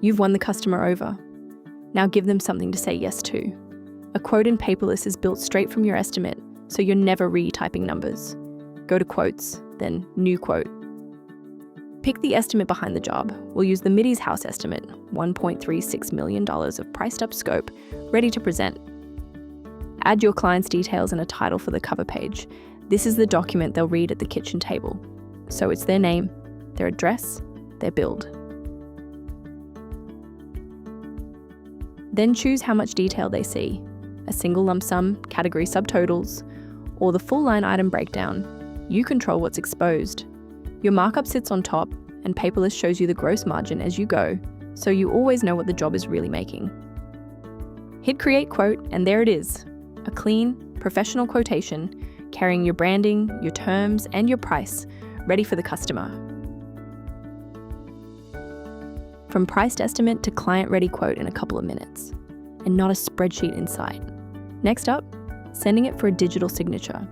You've won the customer over. Now give them something to say yes to. A quote in Paperless is built straight from your estimate, so you're never retyping numbers. Go to quotes, then new quote. Pick the estimate behind the job. We'll use the Middy's house estimate, $1.36 million of priced up scope, ready to present. Add your client's details and a title for the cover page. This is the document they'll read at the kitchen table. So it's their name, their address, their build. Then choose how much detail they see, a single lump sum, category subtotals, or the full line item breakdown. You control what's exposed. Your markup sits on top, and Paperless shows you the gross margin as you go, so you always know what the job is really making. Hit create quote, and there it is, a clean, professional quotation carrying your branding, your terms, and your price, ready for the customer. From priced estimate to client-ready quote in a couple of minutes, and not a spreadsheet in sight. Next up, sending it for a digital signature.